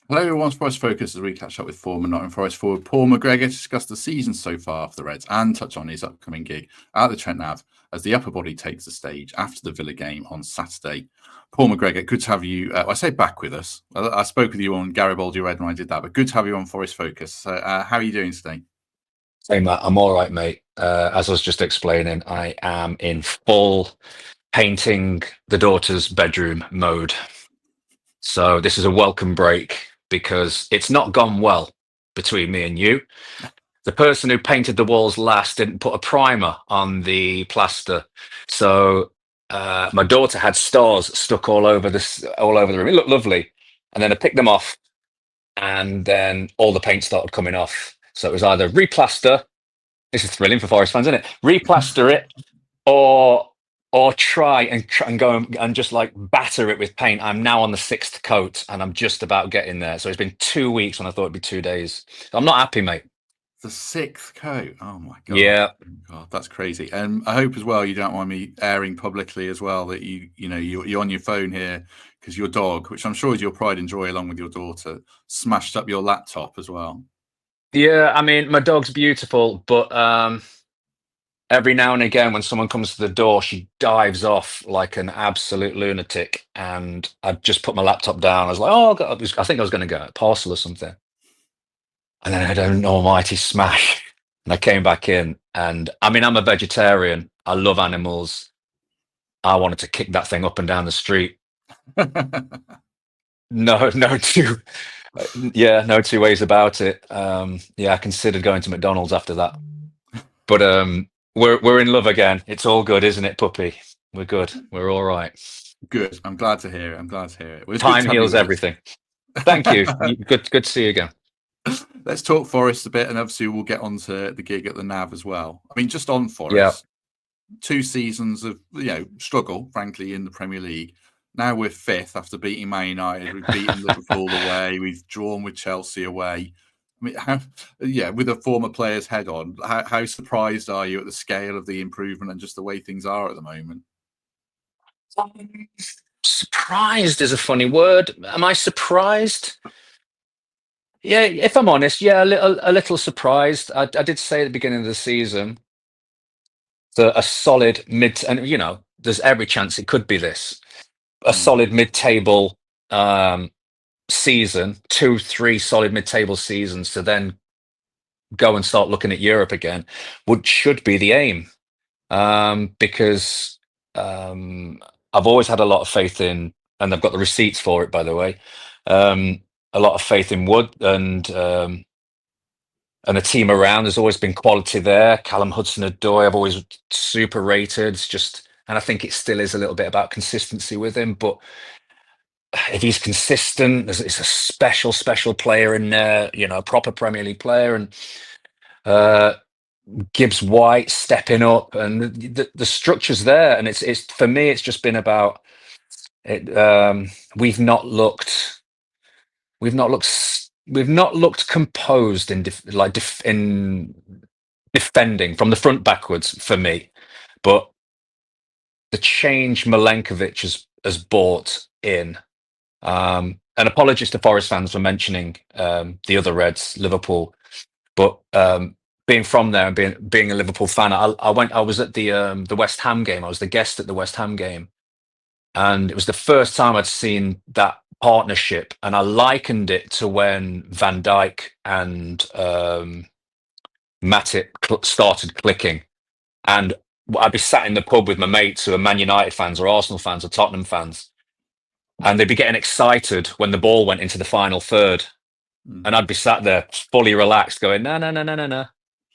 Hello, everyone's Forest Focus as we catch up with former Nottingham Forest forward Paul McGregor to discuss the season so far for the Reds and touch on his upcoming gig at the Trent Nav as the upper body takes the stage after the Villa game on Saturday. Paul McGregor, good to have you. I say back with us. I spoke with you on Garibaldi Red when I did that, but good to have you on Forest Focus. So, how are you doing today? Hey Matt, I'm all right, mate. As I was just explaining, I am in full painting the daughter's bedroom mode. So this is a welcome break because it's not gone well between me and you. The person who painted the walls last didn't put a primer on the plaster, so my daughter had stars stuck all over the room. It looked lovely, and then I picked them off, and then all the paint started coming off. So it was either replaster. This is thrilling for Forest fans, isn't it? Replaster it, or try and go and just like batter it with paint. I'm now on the sixth coat, and I'm just about getting there. So it's been 2 weeks when I thought it'd be 2 days. I'm not happy, mate. The sixth coat. Oh my god. Yeah, God, that's crazy. And I hope as well you don't mind me airing publicly as well that you're on your phone here because your dog, which I'm sure is your pride and joy along with your daughter, smashed up your laptop as well. yeah. I mean, my dog's beautiful, but every now and again, when someone comes to the door, she dives off like an absolute lunatic. And I just put my laptop down. I was like, oh, God, I think I was going to go a parcel or something. And then I had an almighty smash. And I came back in. And I mean, I'm a vegetarian. I love animals. I wanted to kick that thing up and down the street. No, no two, yeah, no two ways about it. Yeah, I considered going to McDonald's after that. But we're in love again. It's all good, isn't it, puppy? We're good. We're all right. Good. I'm glad to hear it. I'm glad to hear it. Well, it's good Time to have you heals with us. everything. Thank you. Good to see you again. Let's talk Forest a bit, and obviously we'll get on to the gig at the Nav as well. I mean, just on Yeah. Forest, 2 seasons of struggle, frankly, in the Premier League. Now we're fifth after beating Man United. We've beaten Liverpool away. We've drawn with Chelsea away. I mean, with a former player's head on, how surprised are you at the scale of the improvement and just the way things are at the moment? Surprised is a funny word. Am I surprised? Yeah, if I'm honest, yeah, a little surprised. I did say at the beginning of the season that a solid mid, and there's every chance it could be this, a Mm. solid mid-table um, season, 2, 3 solid mid-table seasons to then go and start looking at Europe again would should be the aim. Because I've always had a lot of faith in, and I've got the receipts for it, by the way. Um, a lot of faith in Wood and the team around. There's always been quality there. Callum Hudson-Odoi, I've always super rated. It's just, and I think it still is a little bit about consistency with him. But if he's consistent, it's a special player in there. A proper Premier League player, and uh, Gibbs White stepping up, and the structure's there. And it's for me, it's just been about it. We've not looked, we've not looked, we've not looked composed in defending from the front backwards for me. But the change Milenkovic has brought in. And apologies to Forest fans for mentioning the other Reds, Liverpool, but being from there and being a Liverpool fan, I was at the West Ham game. I was the guest at the West Ham game, and it was the first time I'd seen that partnership, and I likened it to when Van Dijk and Matip started clicking. And I'd be sat in the pub with my mates who are Man United fans or Arsenal fans or Tottenham fans, and they'd be getting excited when the ball went into the final third. And Mm. I'd be sat there fully relaxed going, no, no, no, no, no, no.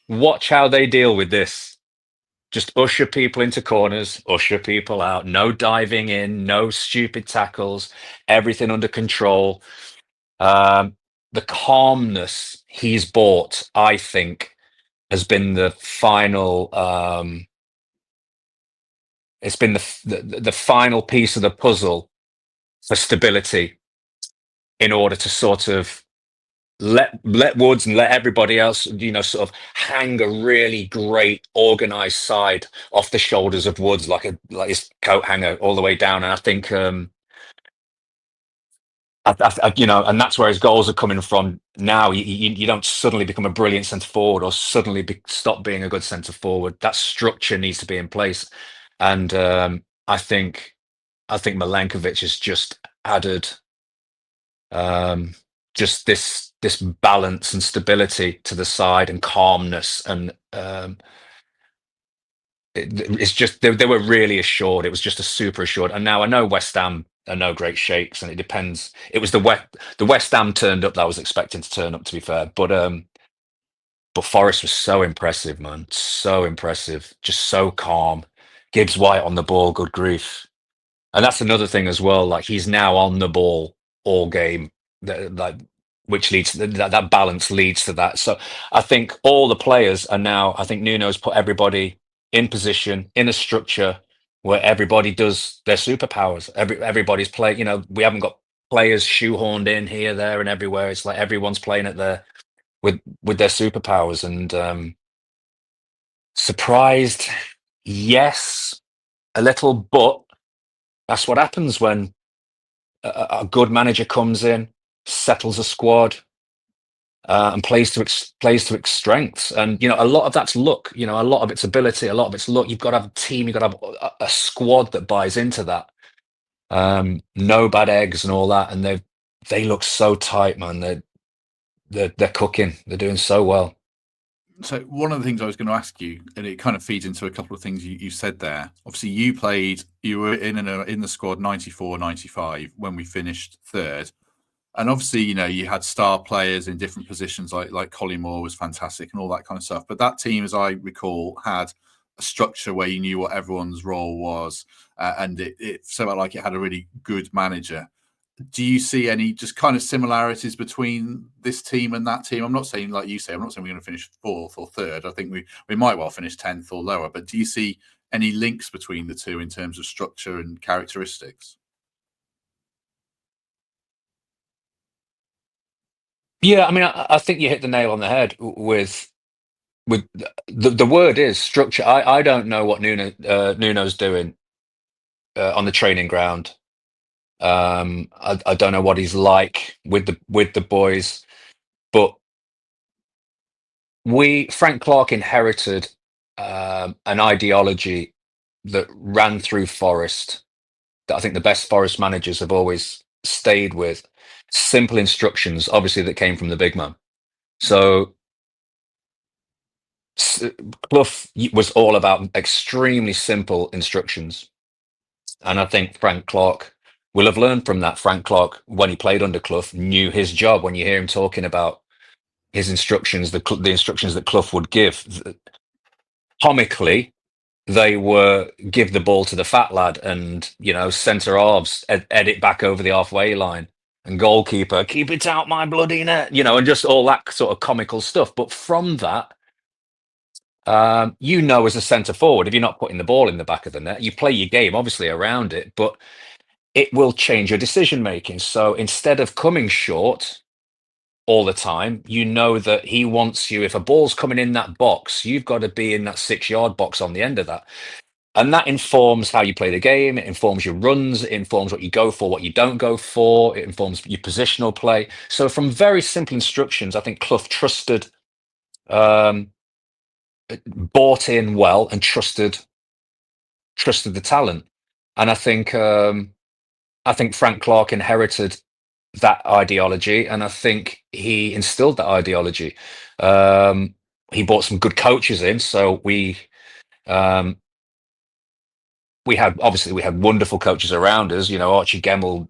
Watch how they deal with this. Just usher people into corners, usher people out. No diving in, no stupid tackles, everything under control. Um, the calmness he's brought, I think, has been the final. It's been the final piece of the puzzle for stability in order to sort of let Woods and let everybody else, sort of hang a really great organized side off the shoulders of Woods, like his coat hanger all the way down. And I think and that's where his goals are coming from now. You don't suddenly become a brilliant centre forward or suddenly stop being a good centre forward. That structure needs to be in place, and I think Milenkovic has just added just this balance and stability to the side and calmness, and it's just they were really assured. It was just a super assured. And now I know West Ham are no great shakes, and it depends. It was the West Ham turned up that I was expecting to turn up, to be fair. But Forest was so impressive, man. So impressive. Just so calm. Gibbs White on the ball, good grief. And that's another thing as well. Like, he's now on the ball all game. Like, which leads that balance leads to that. So I think all the players are now. I think Nuno's put everybody in position in a structure where everybody does their superpowers. Everybody's playing. We haven't got players shoehorned in here, there, and everywhere. It's like everyone's playing at their with their superpowers. And surprised, yes, a little, but that's what happens when a good manager comes in, settles a squad, and plays to its strengths. And a lot of that's luck. A lot of it's ability, a lot of it's luck. You've got to have a team, you've got to have a squad that buys into that. No bad eggs and all that, and they look so tight, man. They're cooking. They're doing so well. So one of the things I was going to ask you, and it kind of feeds into a couple of things you said there. Obviously, you were in the squad 94, 95 when we finished third. And obviously, you had star players in different positions, like Collymore was fantastic and all that kind of stuff. But that team, as I recall, had a structure where you knew what everyone's role was, and it felt like it had a really good manager. Do you see any just kind of similarities between this team and that team? I'm not saying, like you say, I'm not saying we're going to finish fourth or third. I think we might well finish 10th or lower. But do you see any links between the two in terms of structure and characteristics? Yeah, I mean, I think you hit the nail on the head with the word is structure. I don't know what Nuno's doing on the training ground. I don't know what he's like with the boys, but Frank Clark inherited an ideology that ran through Forest that I think the best Forest managers have always stayed with. Simple instructions, obviously, that came from the big man. So Clough was all about extremely simple instructions. And I think Frank Clark will have learned from that. Frank Clark, when he played under Clough, knew his job. When you hear him talking about his instructions, the instructions that Clough would give, comically, they were give the ball to the fat lad and, centre halves, edit back over the halfway line, and goalkeeper, keep it out my bloody net, and just all that sort of comical stuff. But from that, as a centre forward, if you're not putting the ball in the back of the net, you play your game obviously around it, but it will change your decision making. So instead of coming short all the time, that he wants you. If a ball's coming in that box, you've got to be in that 6-yard box on the end of that. And that informs how you play the game. It informs your runs. It informs what you go for, what you don't go for. It informs your positional play. So from very simple instructions, I think Clough trusted, bought in well and trusted the talent. And I think Frank Clark inherited that ideology, and I think he instilled that ideology. He brought some good coaches in, so we had wonderful coaches around us. Archie Gemmell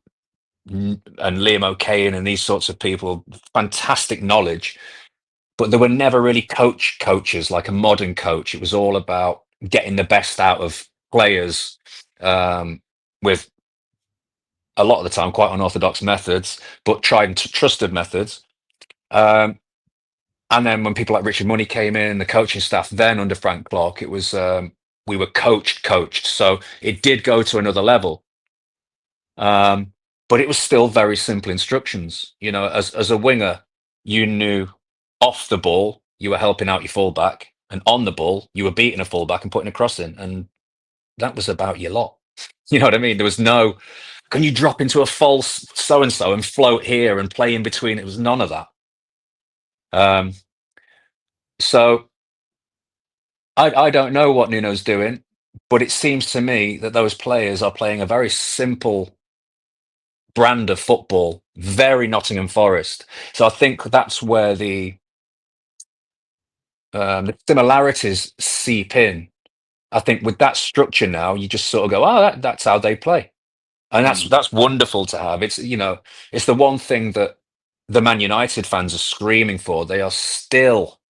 and Liam O'Kane and these sorts of people, fantastic knowledge, but they were never really coaches like a modern coach. It was all about getting the best out of players, with a lot of the time quite unorthodox methods, but tried and trusted methods. And then when people like Richard Money came in, the coaching staff then under Frank Clark, it was we were coached. So it did go to another level. But it was still very simple instructions. As a winger, you knew off the ball, you were helping out your fullback, and on the ball, you were beating a fullback and putting a cross in. And that was about your lot. You know what I mean? There was no can you drop into a false so and so and float here and play in between? It was none of that. So I don't know what Nuno's doing, but it seems to me that those players are playing a very simple brand of football, very Nottingham Forest. So I think that's where the similarities seep in. I think with that structure now, you just sort of go, oh, that's how they play, and that's wonderful to have. It's it's the one thing that the Man United fans are screaming for. They are still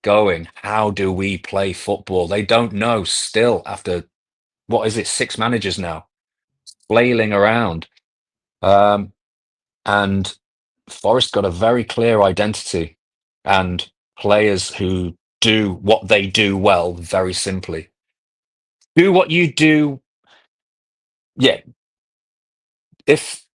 going, how do we play football? They don't know still after what is it, 6 managers now, flailing around. And Forest got a very clear identity and players who do what they do well, very simply. Do what you do. Yeah. If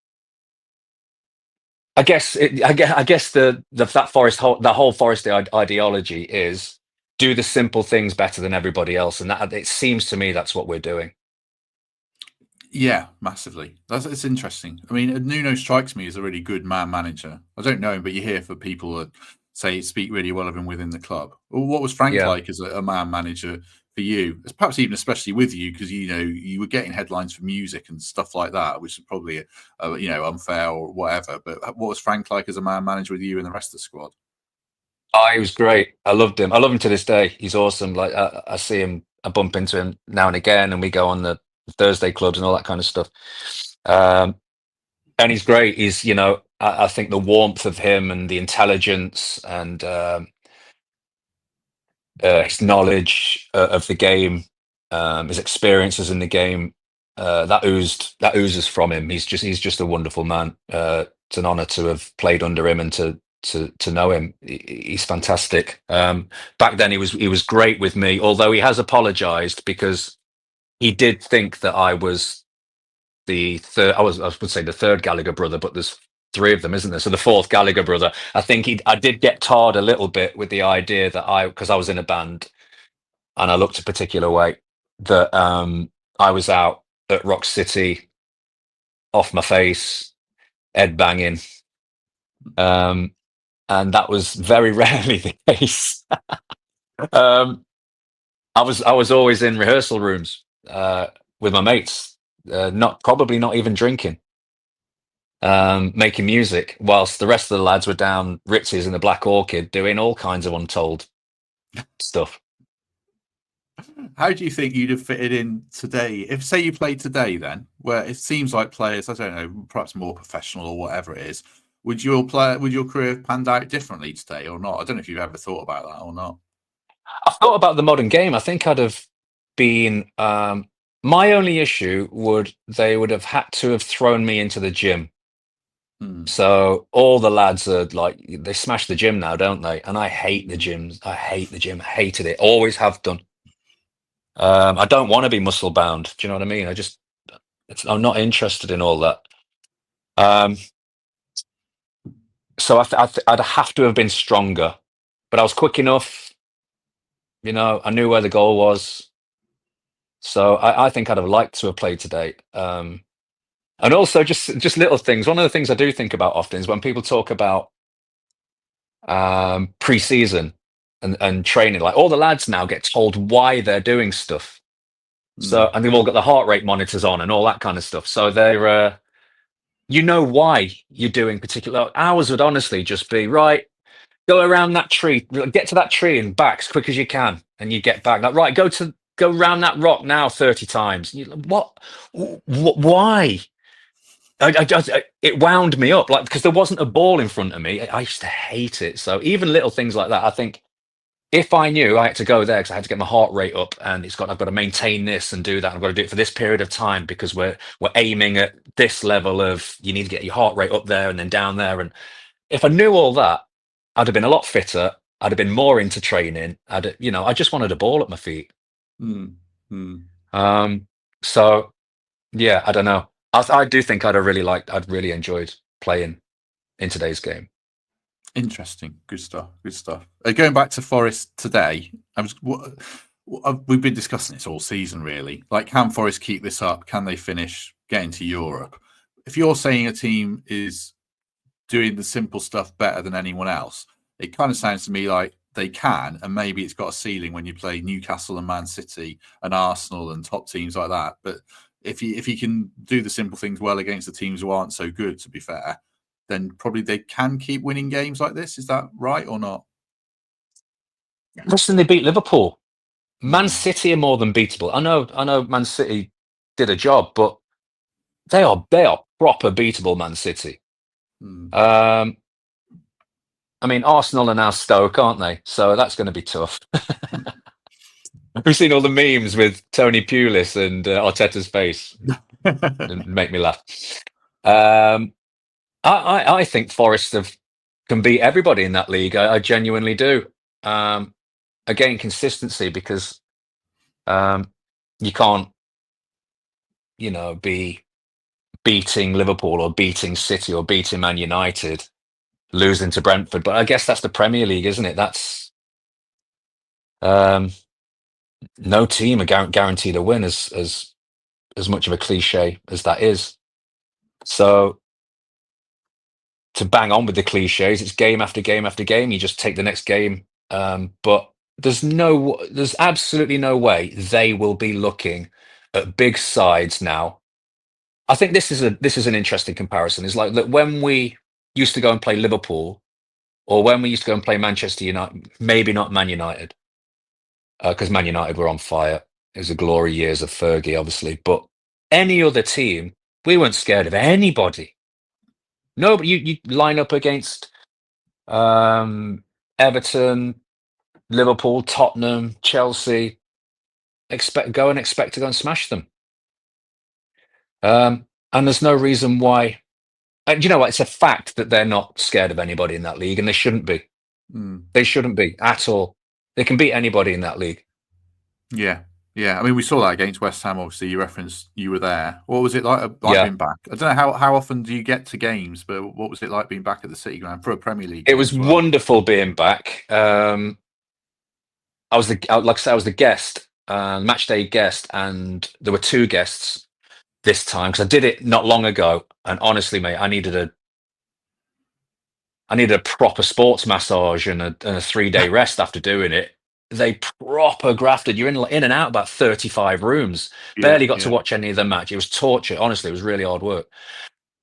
I guess that the whole Forest ideology is do the simple things better than everybody else, and that it seems to me that's what we're doing. Yeah, massively. It's interesting. I mean, Nuno strikes me as a really good man manager. I don't know him, but you hear for people that speak really well of him within the club. Well, what was Frank Yeah. like as a man manager for you? Perhaps even especially with you, because you were getting headlines for music and stuff like that, which is probably unfair or whatever. But what was Frank like as a man manager with you and the rest of the squad? Oh, he was great. I loved him. I love him to this day. He's awesome. Like I see him, I bump into him now and again, and we go on the Thursday clubs and all that kind of stuff. And he's great. He's, I think the warmth of him and the intelligence and his knowledge of the game, his experiences in the game, that oozes from him. He's just a wonderful man. It's an honour to have played under him and to know him. He's fantastic. Back then he was great with me, although he has apologised because he did think that I was the third. I would say the third Gallagher brother, but there's 3 of them, isn't there? So the 4th Gallagher brother. I think I did get tarred a little bit with the idea that because I was in a band and I looked a particular way, that I was out at Rock City, off my face, head banging. And that was very rarely the case. I was always in rehearsal rooms with my mates, probably not even drinking, making music, whilst the rest of the lads were down Ritzi's in the Black Orchid doing all kinds of untold stuff. How do you think you'd have fitted in today? If, say, you played today, then, where it seems like players, I don't know, perhaps more professional or whatever it is, would your career have panned out differently today or not? I don't know if you've ever thought about that or not. I thought about the modern game. I think I'd have been. My only issue they would have had to have thrown me into the gym. So all the lads are like, they smash the gym now, don't they? And I hate the gyms. I hate the gym. I hated it. Always have done. I don't want to be muscle bound. Do you know what I mean? I'm not interested in all that. So I'd have to have been stronger, but I was quick enough. I knew where the goal was. So I think I'd have liked to have played today. And also just little things. One of the things I do think about often is when people talk about pre-season and training, like all the lads now get told why they're doing stuff. So, and they've all got the heart rate monitors on and all that kind of stuff. So they're, why you're doing particular hours would honestly just be right. Go around that tree, get to that tree and back as quick as you can. And you get back like, right, go around that rock now 30 times. What, why? It wound me up, like, because there wasn't a ball in front of me. I used to hate it. So even little things like that, I think if I knew I had to go there because I had to get my heart rate up and I've got to maintain this and do that, I've got to do it for this period of time because we're aiming at this level of, you need to get your heart rate up there and then down there. And if I knew all that, I'd have been a lot fitter. I'd have been more into training. I just wanted a ball at my feet. So yeah, I don't know. I do think I'd really enjoyed playing in today's game. Interesting. Good stuff. Going back to Forest today, we've been discussing this all season, really. Like, can Forest keep this up? Can they finish, get into Europe? if you're saying a team is doing the simple stuff better than anyone else, it kind of sounds to me like they can, and maybe it's got a ceiling when you play Newcastle and Man City and Arsenal and top teams like that. But if you can do the simple things well against the teams who aren't so good, to be fair, then probably they can keep winning games like this. Is that right or not? Listen, they beat Liverpool. Man Mm. City are more than beatable. I know Man City did a job, but they are proper beatable, Man City. Mm. I mean, Arsenal are now Stoke, aren't they? So that's going to be tough. We've seen all the memes with Tony Pulis and Arteta's face. And make me laugh. I think Forest can beat everybody in that league. I genuinely do. Again, consistency, because you can't, be beating Liverpool or beating City or beating Man United, losing to Brentford. But I guess that's the Premier League, isn't it? That's no team are guaranteed a win, as much of a cliche as that is. So to bang on with the cliches, it's game after game after game. You just take the next game. But there's absolutely no way they will be looking at big sides now. I think this is an interesting comparison. It's like, look, when we used to go and play Liverpool, or when we used to go and play Manchester United, maybe not Man United, because Man United were on fire. It was the glory years of Fergie, obviously. But any other team, we weren't scared of anybody. Nobody. You line up against Everton, Liverpool, Tottenham, Chelsea. Expect to go and smash them. And there's no reason why. And you know what? It's a fact that they're not scared of anybody in that league, and they shouldn't be. Mm. They shouldn't be at all. They can beat anybody in that league. Yeah. Yeah. I mean, we saw that against West Ham. Obviously, you referenced you were there. What was it like Yeah, being back? I don't know how often do you get to games, but what was it like being back at the City Ground for a Premier League it game was as well? wonderful being back. Like I said, I was the guest, match day guest, and there were two guests this time because I did it not long ago. And honestly, mate, I needed a proper sports massage and a 3 day rest after doing it. They proper grafted. You're in and out about 35 rooms. Yeah. Barely got to Yeah. watch any of the match. It was torture. Honestly, it was really hard work.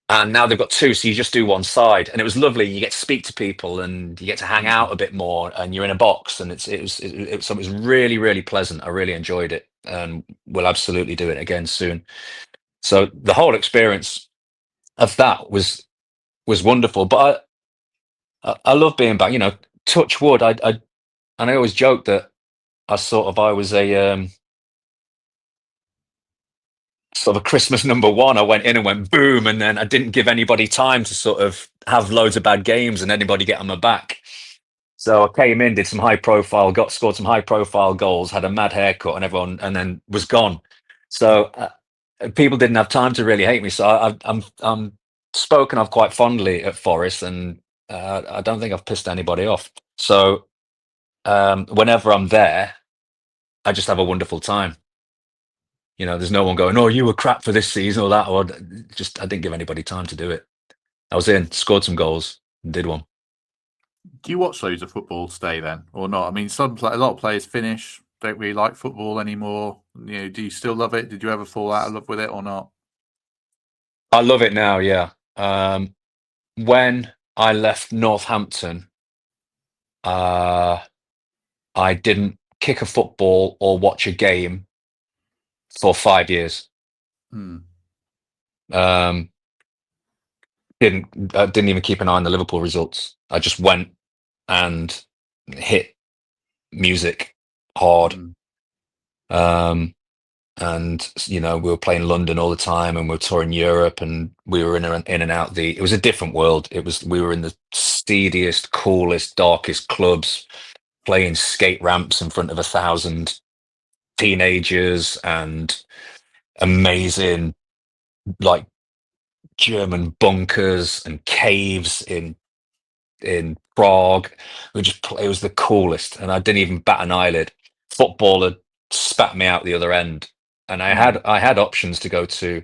And now they've got two, so you just do one side, and it was lovely. You get to speak to people, and you get to hang Mm. out a bit more, and you're in a box, and it was really, really pleasant. I really enjoyed it, and we'll absolutely do it again soon. So the whole experience of that was wonderful. But I love being back. Touch wood. And I always joke that I was a sort of a Christmas number one. I went in and went boom, and then I didn't give anybody time to sort of have loads of bad games and anybody get on my back. So I came in, did some high profile, scored some high profile goals, had a mad haircut, and then was gone. So people didn't have time to really hate me. So I'm spoken of quite fondly at Forest, and I don't think I've pissed anybody off. So whenever I'm there, I just have a wonderful time. There's no one going, "Oh, you were crap for this season," or that, or just I didn't give anybody time to do it. I was in, scored some goals, and did one. Do you watch loads of football stay then, or not? I mean, a lot of players finish, don't really like football anymore. Do you still love it? Did you ever fall out of love with it or not? I love it now. Yeah. When I left Northampton, uh, I didn't kick a football or watch a game for 5 years. Hmm. Um, didn't even keep an eye on the Liverpool results. I just went and hit music hard. Hmm. Um, and we were playing London all the time, and we were touring Europe, and we were in and out it was a different world. We were in the seediest, coolest, darkest clubs, playing skate ramps in front of 1,000 teenagers, and amazing, like, German bunkers and caves in Prague. It was the coolest, and I didn't even bat an eyelid. Football had spat me out the other end, and I Hmm. had options to go to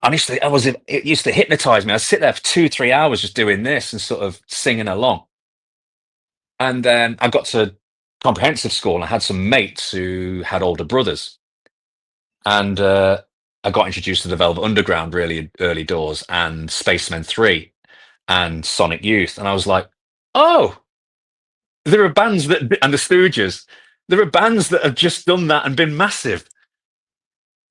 honestly, it used to hypnotize me. I'd sit there for 2, 3 hours just doing this and sort of singing along. And then I got to comprehensive school and I had some mates who had older brothers. And I got introduced to the Velvet Underground really early doors and Spacemen 3 and Sonic Youth. And I was like, oh, there are bands that, and the Stooges, there are bands that have just done that and been massive.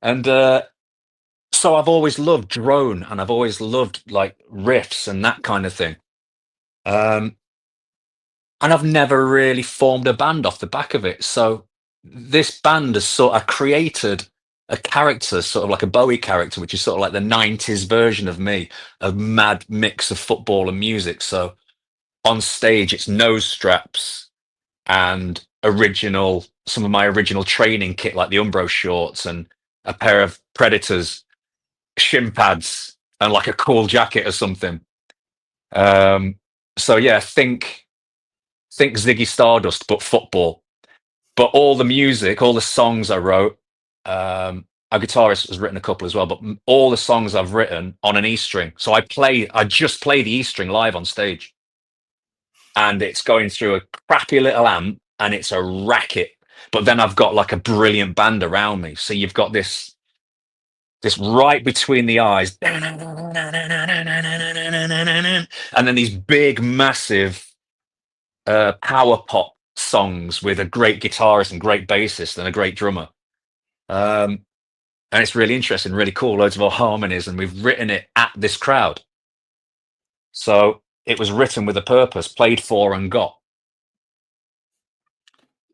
And so I've always loved drone and I've always loved like riffs and that kind of thing. Um, and I've never really formed a band off the back of it. So this band has sort of created a character, sort of like a Bowie character, which is sort of like the 90s version of me, a mad mix of football and music. So on stage, it's nose straps and some of my original training kit, like the Umbro shorts and a pair of Predators shin pads and like a cool jacket or something. Um, so yeah, think Ziggy Stardust, but football. But all the music, all the songs I wrote, our guitarist has written a couple as well, but all the songs I've written on an E string. So I just play the E string live on stage, and it's going through a crappy little amp, and it's a racket. But then I've got like a brilliant band around me, so you've got this right between the eyes, and then these big, massive power pop songs with a great guitarist and great bassist and a great drummer. And it's really interesting, really cool, loads of our harmonies, and we've written it at this crowd. So it was written with a purpose, played for and got.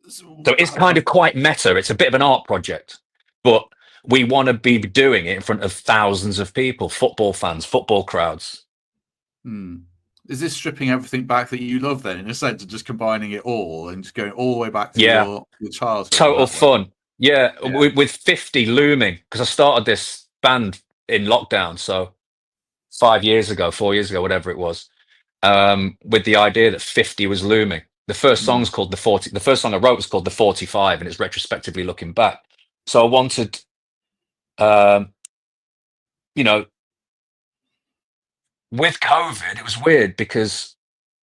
So it's kind of quite meta. It's a bit of an art project, but we want to be doing it in front of thousands of people, football fans, football crowds. Is this stripping everything back that you love then, in a sense of just combining it all and just going all the way back to your childhood? Total fun. Yeah, with 50 looming, because I started this band in lockdown, so 4 years ago, whatever it was, with the idea that 50 was looming. The first song's called the 40. The first song I wrote was called the 45, and it's retrospectively looking back. So I wanted, you know, with COVID, it was weird because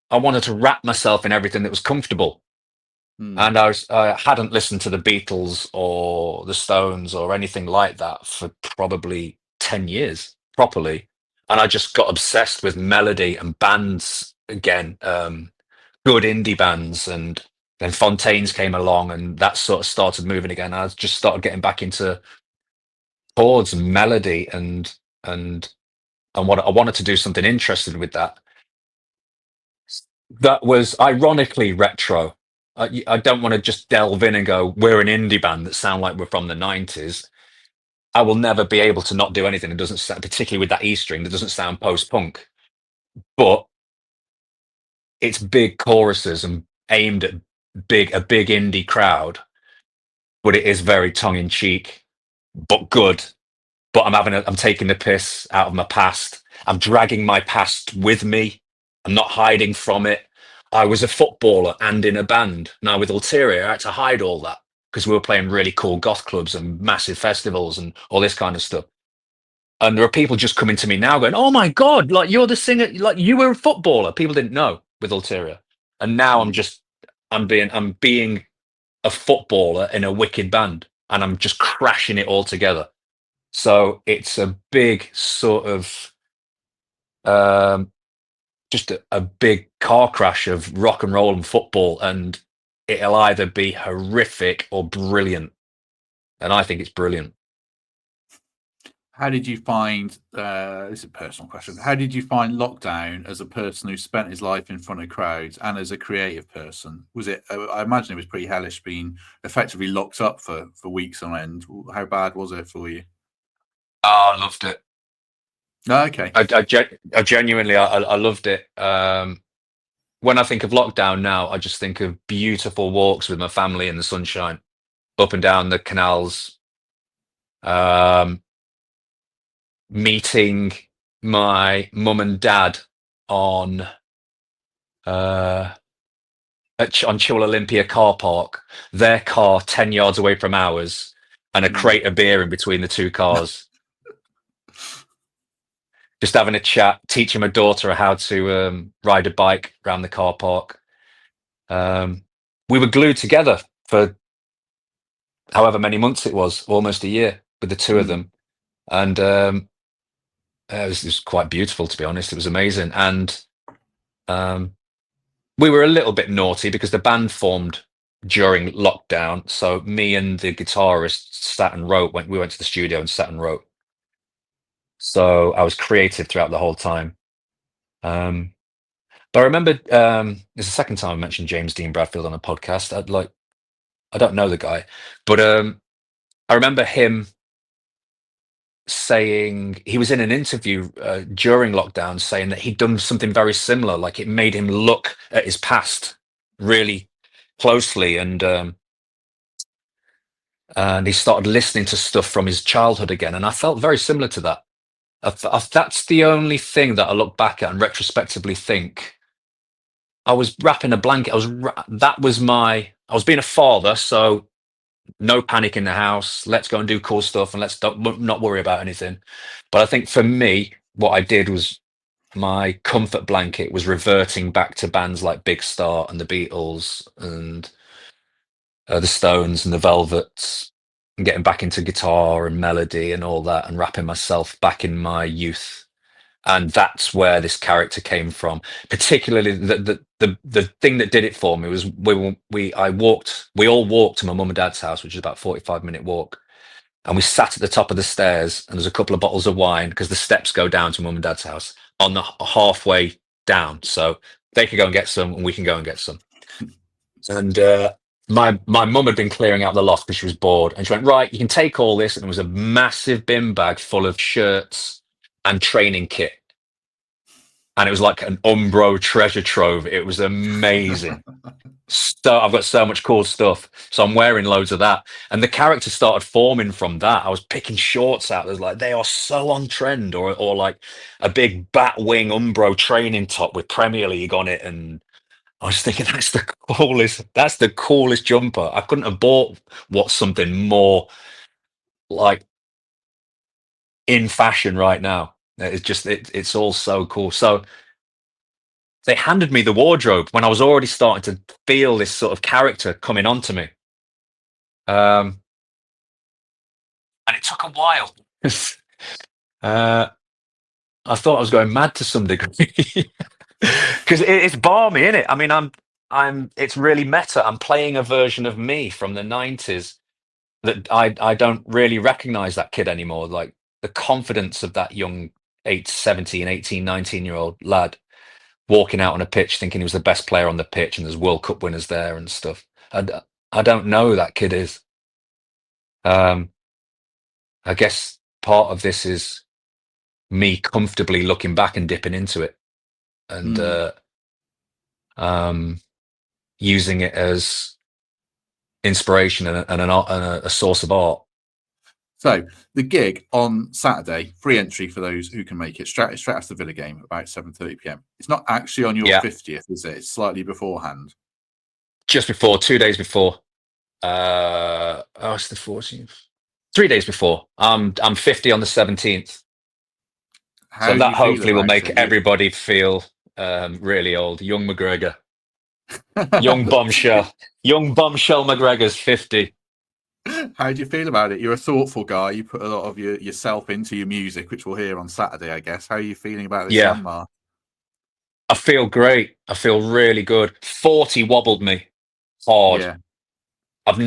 I wanted to wrap myself in everything that was comfortable. And I hadn't listened to the Beatles or the Stones or anything like that for probably 10 years properly. And I just got obsessed with melody and bands again, good indie bands. And then Fontaines came along and that sort of started moving again. I just started getting back into chords and melody and what I wanted to do something interesting with that. That was ironically retro. I don't want to just delve in and go, we're an indie band that sound like we're from the 90s. I will never be able to not do anything that doesn't sound, particularly with that E string, that doesn't sound post-punk. But it's big choruses and aimed at a big indie crowd. But it is very tongue-in-cheek, but good. But I'm taking the piss out of my past. I'm dragging my past with me. I'm not hiding from it. I was a footballer and in a band. Now with Ulterior, I had to hide all that because we were playing really cool goth clubs and massive festivals and all this kind of stuff. And there are people just coming to me now going, "Oh my God, like you're the singer, like you were a footballer." People didn't know with Ulterior. And now I'm being a footballer in a wicked band and I'm just crashing it all together. So it's a big sort of just a big car crash of rock and roll and football, and it'll either be horrific or brilliant. And I think it's brilliant. How did you find, this is a personal question, how did you find lockdown as a person who spent his life in front of crowds and as a creative person? Was it, I imagine it was pretty hellish being effectively locked up for weeks on end. How bad was it for you? Oh, I loved it. Oh, okay. I genuinely, I loved it. When I think of lockdown now, I just think of beautiful walks with my family in the sunshine, up and down the canals, meeting my mum and dad on on Chil Olympia car park, their car 10 yards away from ours, and a crate of beer in between the two cars. just having a chat, teaching my daughter how to ride a bike around the car park. We were glued together for however many months it was, almost a year, with the two of Mm. them. And it was quite beautiful, to be honest. It was amazing. And um, we were a little bit naughty because the band formed during lockdown. So me and the guitarist sat and wrote. We went to the studio and sat and wrote. So I was creative throughout the whole time. Um, but I remember it's the second time I mentioned James Dean Bradfield on a podcast. I don't know the guy, but I remember him saying he was in an interview during lockdown saying that he'd done something very similar. Like it made him look at his past really closely, and he started listening to stuff from his childhood again. And I felt very similar to that. That's the only thing that I look back at and retrospectively think I was wrapping a blanket. I was being a father, so no panic in the house. Let's go and do cool stuff, and not worry about anything. But I think for me, what I did was my comfort blanket was reverting back to bands like Big Star and the Beatles and the Stones and the Velvets, and getting back into guitar and melody and all that, and wrapping myself back in my youth. And that's where this character came from. Particularly, the thing that did it for me was we all walked to my mum and dad's house, which is about 45-minute walk, and we sat at the top of the stairs, and there's a couple of bottles of wine because the steps go down to mum and dad's house on the halfway down, so they could go and get some, and we can go and get some. And my mum had been clearing out the loft because she was bored, and she went, right, you can take all this, and it was a massive bin bag full of shirts and training kit, and it was like an Umbro treasure trove. It was amazing. So I've got so much cool stuff. So I'm wearing loads of that. And the character started forming from that. I was picking shorts out. There's like, they are so on trend, or like a big bat wing Umbro training top with Premier League on it. And I was thinking, that's the coolest jumper. I couldn't have bought something more like in fashion right now. It's all so cool. So they handed me the wardrobe when I was already starting to feel this sort of character coming onto me. And it took a while. uh, I thought I was going mad to some degree because it's balmy, isn't it? I mean, it's really meta. I'm playing a version of me from the '90s that I don't really recognize that kid anymore. Like the confidence of that young 17, 18, 19-year-old lad walking out on a pitch thinking he was the best player on the pitch, and there's World Cup winners there and stuff. I don't know who that kid is. I guess part of this is me comfortably looking back and dipping into it, and using it as inspiration and a source of art. So the gig on Saturday, free entry for those who can make it, straight after the Villa game, about 7:30 p.m. It's not actually on your 50th, is it? It's slightly beforehand. Just before, 2 days before. It's the 14th. 3 days before. I'm 50 on the 17th. So that hopefully will make everybody feel really old. Young McGregor. Young bombshell. Young bombshell McGregor's 50. How do you feel about it? You're a thoughtful guy. You put a lot of yourself into your music, which we'll hear on Saturday, I guess. How are you feeling about this landmark? I feel great. I feel really good. 40 wobbled me hard. Yeah. I've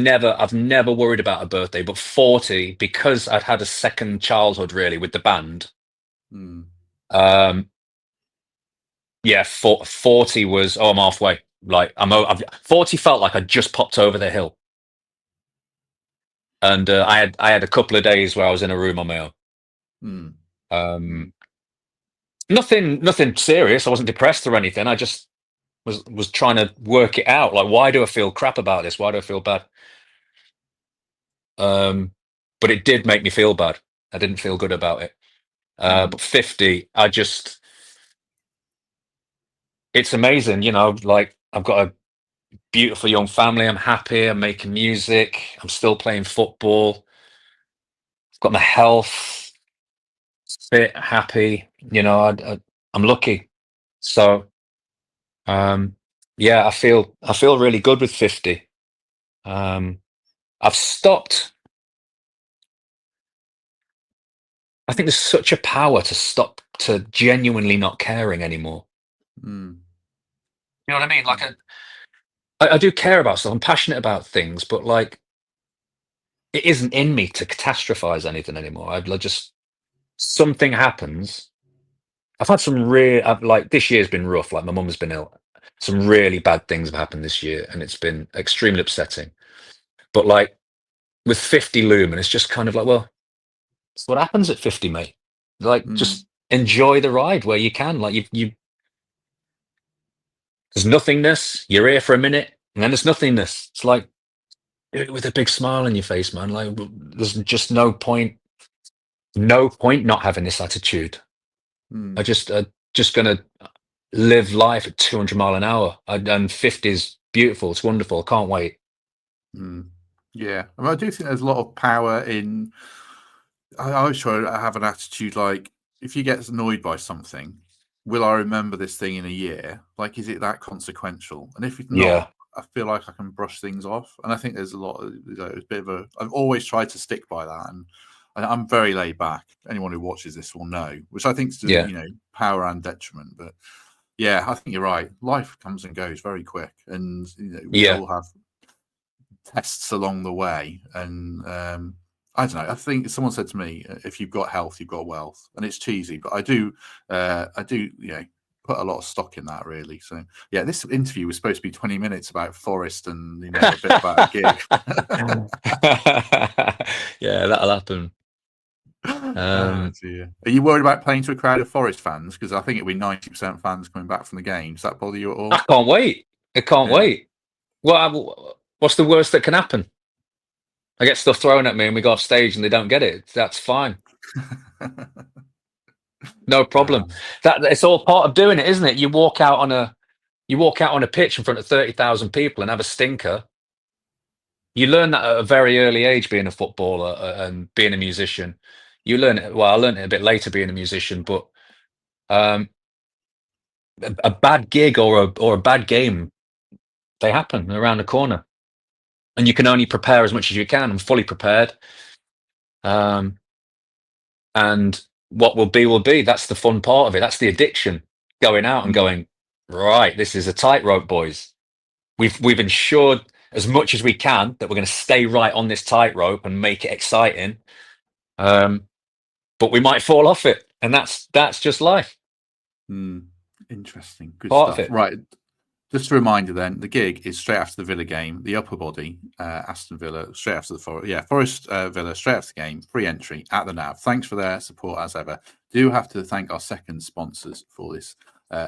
never worried about a birthday, but 40, because I'd had a second childhood really with the band. 40 was, I'm halfway. Like 40 felt like I just popped over the hill. And I had a couple of days where I was in a room on my own. Nothing serious. I wasn't depressed or anything. I just was trying to work it out. Like, why do I feel crap about this? Why do I feel bad? But it did make me feel bad. I didn't feel good about it. But 50, it's amazing, like I've got a beautiful young family. I'm happy. I'm making music. I'm still playing football. I've got my health. fit, happy. I'm lucky. So yeah, I feel really good with 50. Um, I've stopped. I think there's such a power to stop to genuinely not caring anymore. Mm. You know what I mean? Like I do care about stuff. I'm passionate about things, but like it isn't in me to catastrophize anything anymore. I just something happens. I've had some like this year's been rough. Like my mum's been ill. Some really bad things have happened this year, and it's been extremely upsetting. But like with 50 looming, it's just kind of like, well, it's what happens at 50, mate. Like Mm. just enjoy the ride where you can. Like you there's nothingness. You're here for a minute, and then there's nothingness. It's like do it with a big smile on your face, man. Like there's just no point not having this attitude. Mm. Just gonna live life at 200 mile an hour. And 50 is beautiful. It's wonderful. Can't wait. Mm. Yeah, I mean, I do think there's a lot of power in. I always try to have an attitude like, if you get annoyed by something, will I remember this thing in a year? Like, is it that consequential? And if it's Yeah, not, I feel like I can brush things off. And I think there's a lot of, a bit of a. I've always tried to stick by that, and I'm very laid back. Anyone who watches this will know, which I think is to yeah, power and detriment. But yeah, I think you're right. Life comes and goes very quick, and we yeah. all have tests along the way. And I don't know. I think someone said to me, "If you've got health, you've got wealth," and it's cheesy, but I do, put a lot of stock in that, really. So yeah, this interview was supposed to be 20 minutes about Forest and a bit about a gig. Yeah, that'll happen. Oh Um, dear. Are you worried about playing to a crowd of Forest fans? Because I think it'll be 90% fans coming back from the game. Does that bother you at I all? can't wait. I can't Yeah. wait. What's the worst that can happen? I get stuff thrown at me and we go off stage and they don't get it. That's fine. No problem. Um, That it's all part of doing it, isn't it? You walk out on a pitch in front of 30,000 people and have a stinker. You learn that at a very early age, being a footballer and being a musician. You learn it. Well, I learned it a bit later being a musician, but um, a bad gig or a bad game, they happen around the corner, and you can only prepare as much as you can. I'm fully prepared, um, and what will be will be. That's the fun part of it. That's the addiction. Going out and mm, going, right. This is a tightrope, boys. We've ensured as much as we can that we're going to stay right on this tightrope and make it exciting. Um, but we might fall off it, and that's just life. mm. Interesting. Good Part of stuff. it. Right. Just a reminder then, the gig is straight after the Villa game, the upper body, Aston Villa, straight after the Forest. Yeah, Forest Villa, straight after the game, free entry at the NAV. Thanks for their support as ever. Do have to thank our second sponsors for this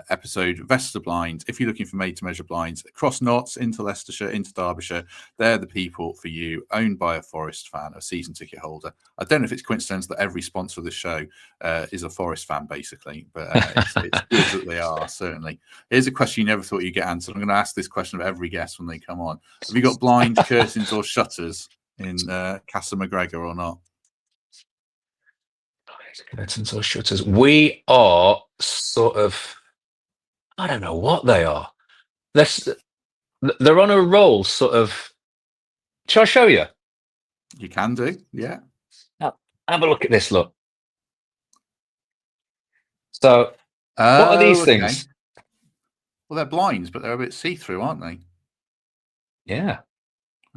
episode, Vesta Blinds. If you're looking for made to measure blinds across Notts, into Leicestershire, into Derbyshire, they're the people for you, owned by a Forest fan, a season ticket holder. I don't know if it's coincidental that every sponsor of the show is a Forest fan, basically, but it's good that they are, certainly. Here's a question you never thought you'd get answered. I'm going to ask this question of every guest when they come on. Have you got blinds, curtains, or shutters in Casa McGregor or not? Curtains or shutters. We are sort of. I don't know what they are. They're on a roll, sort of. Shall I show you? You can do, yeah. Have a look at this. Look. So, what are Oh, these okay. things? Well, they're blinds, but they're a bit see-through, aren't they? Yeah.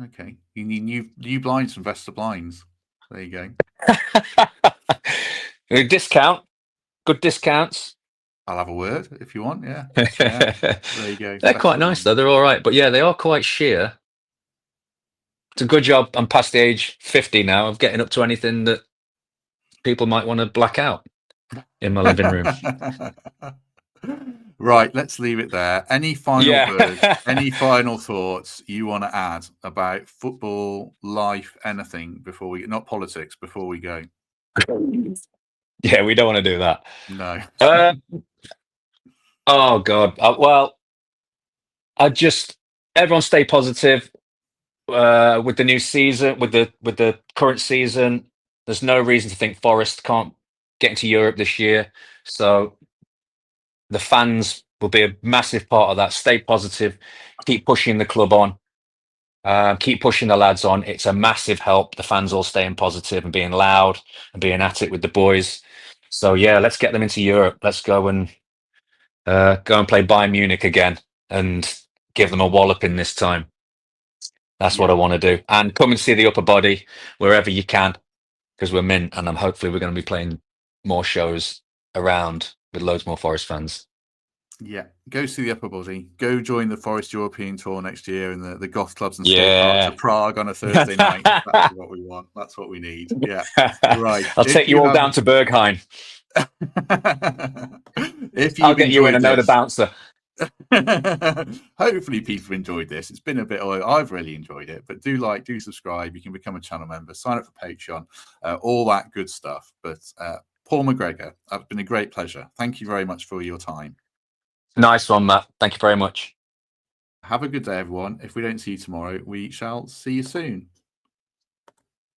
Okay. You need new blinds from Vesta Blinds. There you go. A discount. Good discounts. I'll have a word if you want. Yeah. Yeah. There you go. They're quite Vesta nice Blinds. though. They're all right, but yeah, they are quite sheer. It's a good job. I'm past the age 50 now of getting up to anything that people might want to black out in my living room. Right, let's leave it there. Any final Yeah. words, any final thoughts you want to add about football, life, anything before we, not politics, before we go? Yeah, we don't want to do that. No. Uh, oh God. Well, I just everyone stay positive with the new season, with the current season. There's no reason to think Forest can't getting to Europe this year. So the fans will be a massive part of that. Stay positive, keep pushing the club on, keep pushing the lads on. It's a massive help. The fans all staying positive and being loud and being at it with the boys. So yeah, let's get them into Europe. Let's go and play Bayern Munich again and give them a walloping this time. That's what Yeah. I want to do. And come and see the upper body wherever you can, because we're mint, and hopefully we're going to be playing more shows around with loads more Forest fans. Yeah, go see the upper body. Go join the Forest European Tour next year in the goth clubs and skate parks of Prague on a Thursday night. That's what we want. That's what we need. Yeah, right. I'll take you all down to Berghain. If I'll you've get you in. enjoyed I know the this, bouncer. hopefully people enjoyed this. It's been a bit. I've really enjoyed it. But do subscribe. You can become a channel member. Sign up for Patreon. All that good stuff. But Paul McGregor, it's been a great pleasure. Thank you very much for your time. Nice one, Matt. Thank you very much. Have a good day, everyone. If we don't see you tomorrow, we shall see you soon.